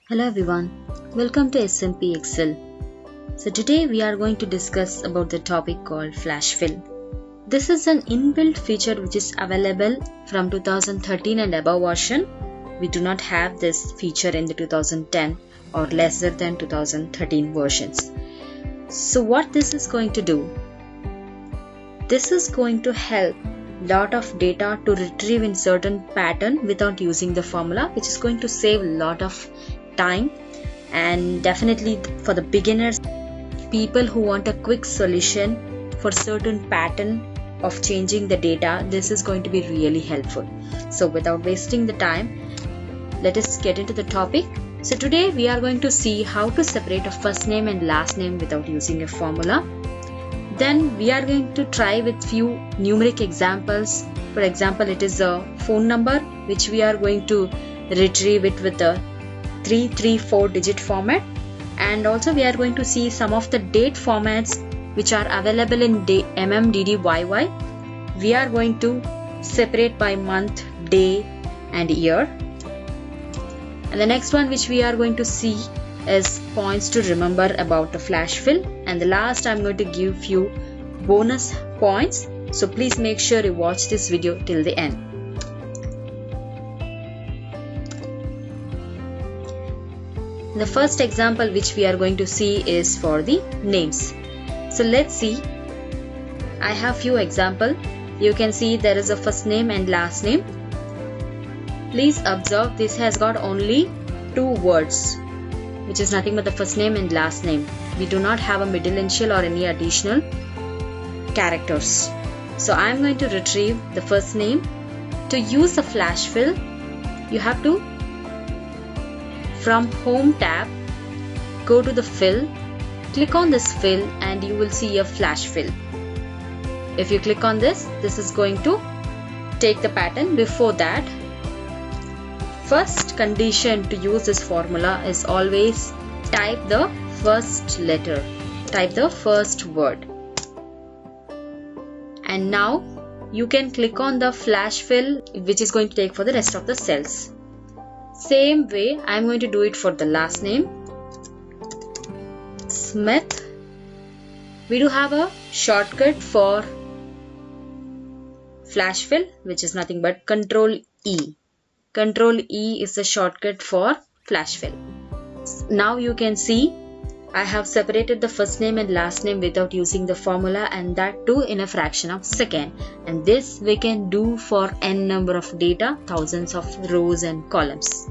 Hello everyone, welcome to SMP Excel. So today we are going to discuss about the topic called flash fill. This is an inbuilt feature which is available from 2013 and above version. We do not have this feature in the 2010 or lesser than 2013 versions. So what this is going to do? This is going to help lot of data to retrieve in certain pattern without using the formula, which is going to save a lot of time, and definitely for the beginners, people who want a quick solution for certain pattern of changing the data, this is going to be really helpful. So without wasting the time, let us get into the topic. So today we are going to see how to separate a first name and last name without using a formula. Then we are going to try with few numeric examples. For example, it is a phone number which we are going to retrieve it with a 334 digit format, and also we are going to see some of the date formats which are available in MMDDYY. We are going to separate by month, day and year. And the next one which we are going to see is points to remember about the flash fill, and the last I'm going to give few bonus points, so please make sure you watch this video till the end. The first example which we are going to see is for the names. So let's see. I have few examples. You can see there is a first name and last name. Please observe this has got only two words, which is nothing but the first name and last name. We do not have a middle initial or any additional characters. So I am going to retrieve the first name. To use the flash fill, you have to, from Home tab, go to the fill, click on this fill and you will see a flash fill. If you click on this, this is going to take the pattern. Before that, first condition to use this formula is always type the first letter, type the first word. And now you can click on the flash fill, which is going to take for the rest of the cells. Same way I am going to do it for the last name, Smith. We do have a shortcut for flash fill, which is nothing but Control E. Control E is the shortcut for flash fill. Now you can see I have separated the first name and last name without using the formula, and that too in a fraction of a second. And this we can do for n number of data, thousands of rows and columns.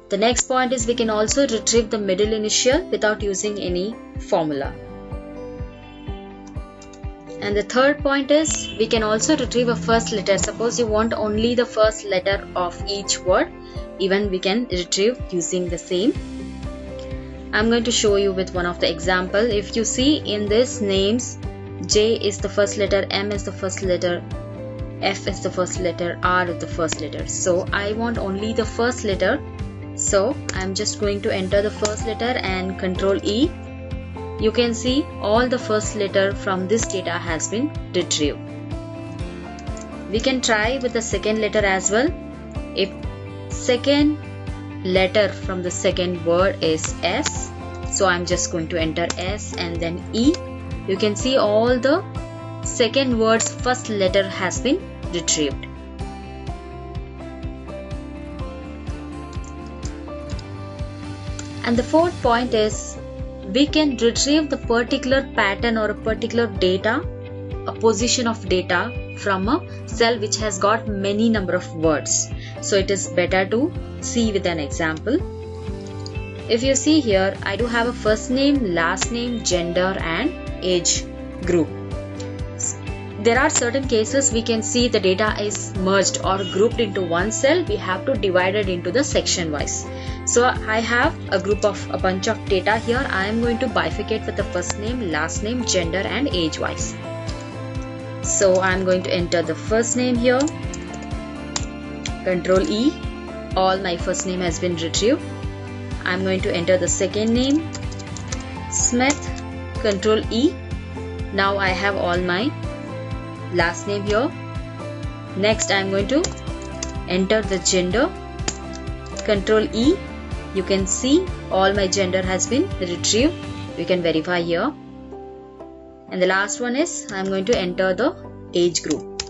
The next point is we can also retrieve the middle initial without using any formula. And the third point is we can also retrieve a first letter. Suppose you want only the first letter of each word, even we can retrieve using the same. I'm going to show you with one of the example. If you see in this names, J is the first letter, M is the first letter, F is the first letter, R is the first letter. So I want only the first letter. So I'm just going to enter the first letter and Control E. You can see all the first letter from this data has been retrieved. We can try with the second letter as well. If second letter from the second word is S, so I'm just going to enter S and then E. You can see all the second word's first letter has been retrieved. And the fourth point is we can retrieve the particular pattern or a particular data, a position of data from a cell which has got many number of words. So it is better to see with an example. If you see here, I do have a first name, last name, gender and age group. There are certain cases we can see the data is merged or grouped into one cell. We have to divide it into the section wise. So I have a group of a bunch of data here. I am going to bifurcate with the first name, last name, gender and age wise. So I am going to enter the first name here. Control E. All my first name has been retrieved. I am going to enter the second name, Smith. Control E. Now I have all my last name here. Next I am going to enter the gender. Control E. you can see all my gender has been retrieved. You can verify here. And the last one is I'm going to enter the age group.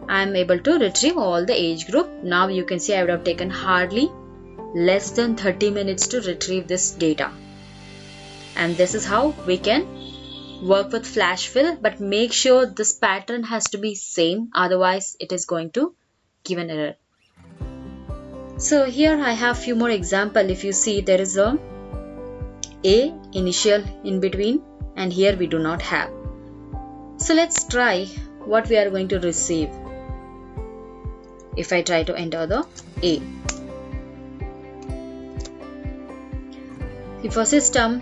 I'm able to retrieve all the age group. Now you can see I would have taken hardly less than 30 minutes to retrieve this data. And this is how we can work with flash fill, but make sure this pattern has to be same, otherwise it is going to give an error. So here I have few more example. If you see, there is a initial in between, and here we do not have. So let's try what we are going to receive. If I try to enter the A. If a system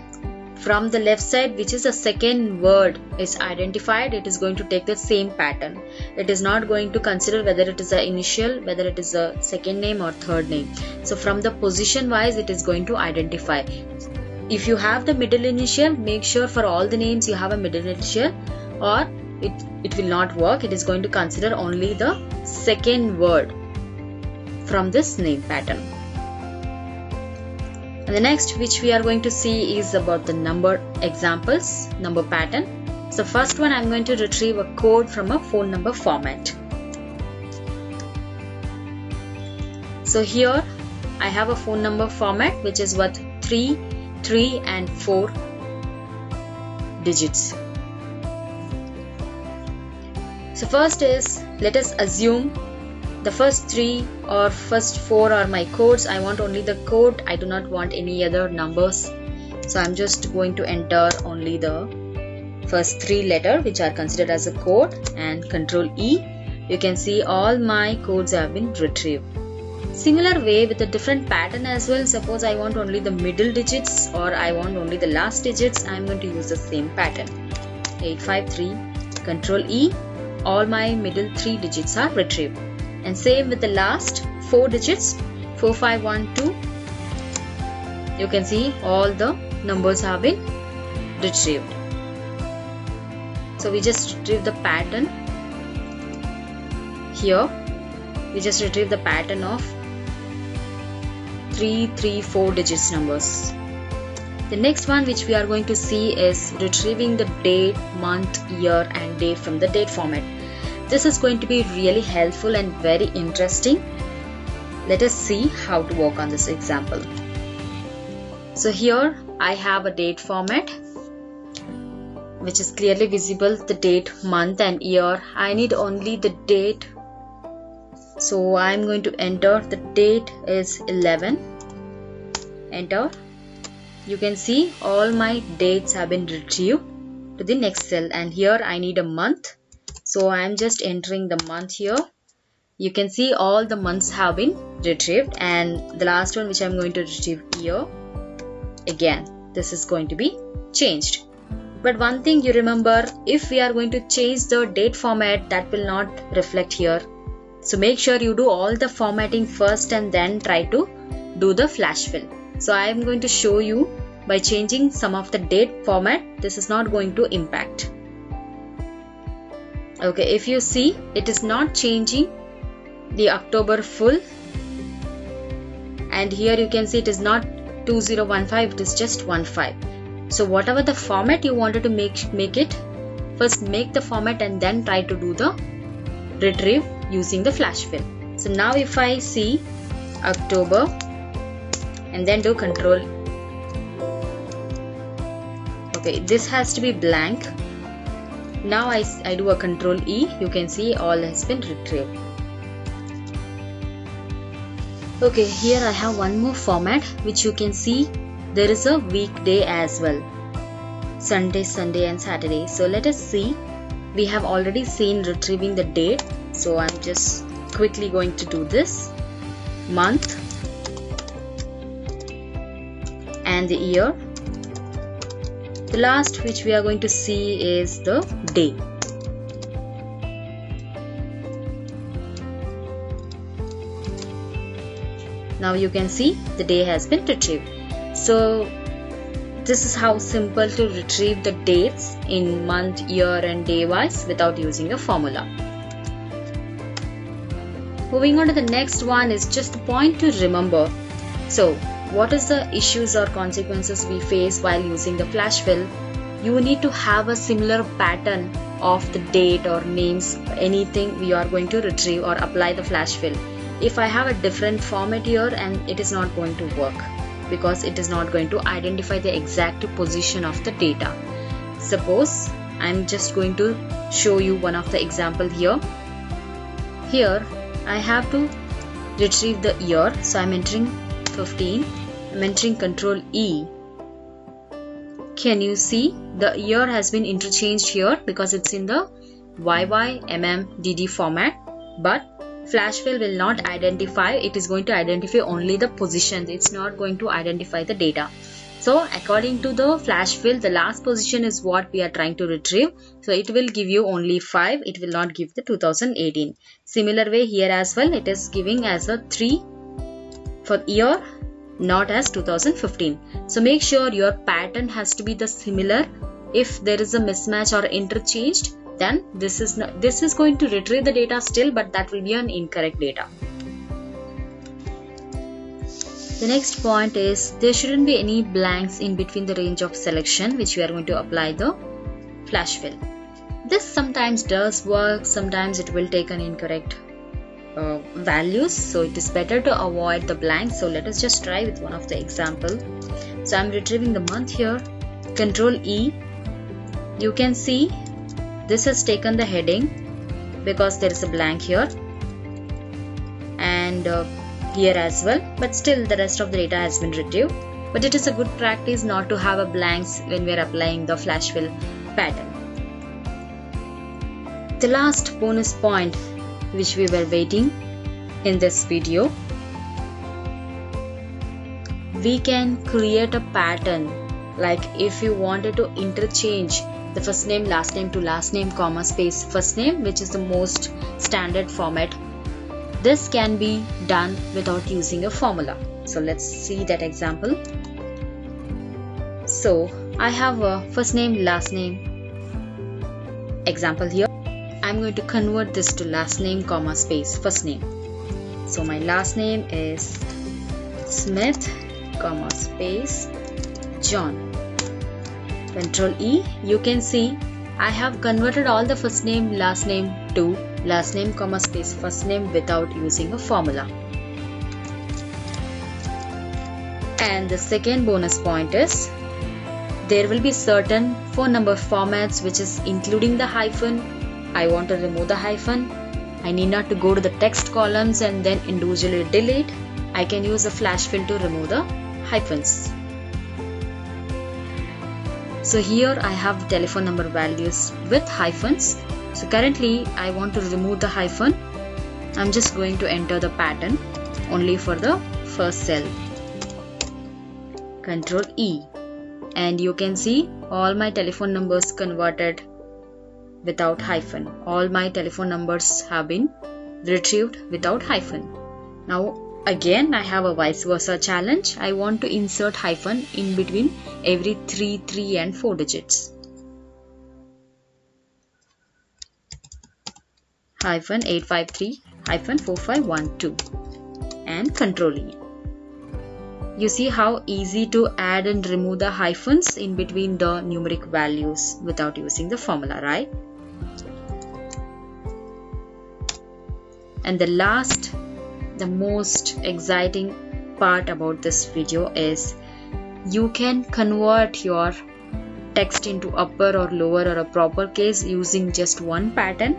from the left side, which is the second word, is identified, it is going to take the same pattern. It is not going to consider whether it is an initial, whether it is a second name or third name. So from the position wise, it is going to identify. If you have the middle initial, make sure for all the names you have a middle initial, or it will not work. It is going to consider only the second word from this name pattern. And the next which we are going to see is about the number examples, number pattern. So first one, I'm going to retrieve a code from a phone number format. So here I have a phone number format which is what 3, 3 and 4 digits. So first is, let us assume the first 3 or first 4 are my codes. I want only the code. I do not want any other numbers. So I'm just going to enter only the first 3 letters which are considered as a code, and Control E. You can see all my codes have been retrieved. Similar way with a different pattern as well. Suppose I want only the middle digits or I want only the last digits. I'm going to use the same pattern. 853, Control E. All my middle 3 digits are retrieved. And same with the last 4 digits, 4512. You can see all the numbers have been retrieved. So we just retrieve the pattern here. We just retrieve the pattern of 3, 3, 4 digits numbers. The next one which we are going to see is retrieving the date, month, year and day from the date format. This is going to be really helpful and very interesting. Let us see how to work on this example. So here I have a date format which is clearly visible, the date, month and year. I need only the date. So I'm going to enter the date is 11. Enter. You can see all my dates have been retrieved to the next cell, and here I need a month. So I am just entering the month here. You can see all the months have been retrieved, and the last one which I am going to retrieve year, again this is going to be changed. But one thing you remember, if we are going to change the date format, that will not reflect here. So make sure you do all the formatting first and then try to do the flash fill. So I am going to show you by changing some of the date format. This is not going to impact. Okay, if you see, it is not changing the October full, and here you can see it is not 2015, it is just 15. So whatever the format you wanted to make it, first make the format and then try to do the retrieve using the flash fill. So now if I see October and then do Control, okay, this has to be blank. Now I do a Control E, you can see all has been retrieved. Okay, here I have one more format which you can see there is a weekday as well. Sunday, Sunday and Saturday. So let us see. We have already seen retrieving the date. So I'm just quickly going to do this. Month and the year. The last which we are going to see is the day. Now you can see the day has been retrieved. So this is how simple to retrieve the dates in month, year and day wise without using a formula. Moving on to the next one is just the point to remember. So what is the issues or consequences we face while using the flash fill? You need to have a similar pattern of the date or names, anything we are going to retrieve or apply the flash fill. If I have a different format here, and it is not going to work because it is not going to identify the exact position of the data. Suppose I'm just going to show you one of the example here. Here I have to retrieve the year, so I'm entering 15. I'm entering Control E. Can you see the year has been interchanged here because it's in the YYMMDD format, but flash fill will not identify. It is going to identify only the position. It's not going to identify the data. So according to the flash fill, the last position is what we are trying to retrieve. So it will give you only 5. It will not give the 2018. Similar way here as well, it is giving as a 3 for year, not as 2015. So make sure your pattern has to be the similar. If there is a mismatch or interchanged, then this is going to retrieve the data still, but that will be an incorrect data. The next point is there shouldn't be any blanks in between the range of selection which we are going to apply the flash fill. This sometimes does work, sometimes it will take an incorrect values, so it is better to avoid the blanks. So let us just try with one of the example. So I'm retrieving the month here, Control E. You can see this has taken the heading because there is a blank here, and here as well, but still the rest of the data has been retrieved. But it is a good practice not to have a blanks when we are applying the flash fill pattern. The last bonus point which we were waiting in this video, we can create a pattern. Like if you wanted to interchange the first name last name to last name comma space first name, which is the most standard format, this can be done without using a formula. So let's see that example. So I have a first name last name example here. I'm going to convert this to last name comma space first name. So my last name is Smith comma space John. Control E. You can see I have converted all the first name last name to last name comma space first name without using a formula. And the second bonus point is there will be certain phone number formats which is including the hyphen. I want to remove the hyphen. I need not to go to the text columns and then individually delete. I can use a flash fill to remove the hyphens. So here I have telephone number values with hyphens. So currently I want to remove the hyphen. I'm just going to enter the pattern only for the first cell. Control E. And you can see all my telephone numbers converted without hyphen. All my telephone numbers have been retrieved without hyphen. Now again I have a vice versa challenge. I want to insert hyphen in between every 3, 3 and 4 digits. Hyphen 853 hyphen 4512 and Control E. You see how easy to add and remove the hyphens in between the numeric values without using the formula, right? And the last, the most exciting part about this video is you can convert your text into upper or lower or a proper case using just one pattern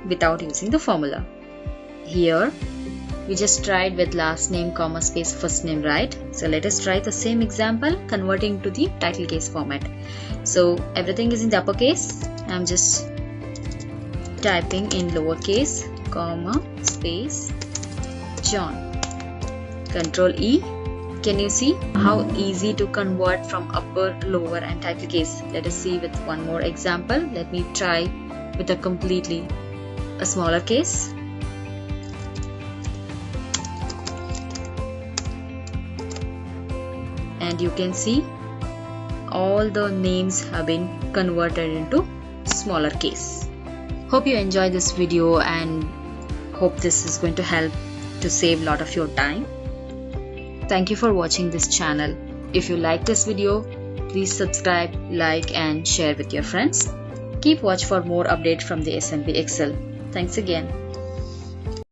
without using the formula. Here we just tried with last name comma space first name, right? So let us try the same example converting to the title case format. So everything is in the uppercase. I'm just typing in lowercase comma space John. Control E. Can you see how easy to convert from upper, lower and title case? Let us see with one more example. Let me try with a completely a smaller case. And you can see all the names have been converted into smaller case. Hope you enjoyed this video and hope this is going to help to save a lot of your time. Thank you for watching this channel. If you like this video, please subscribe, like and share with your friends. Keep watch for more updates from the SMP Excel. Thanks again.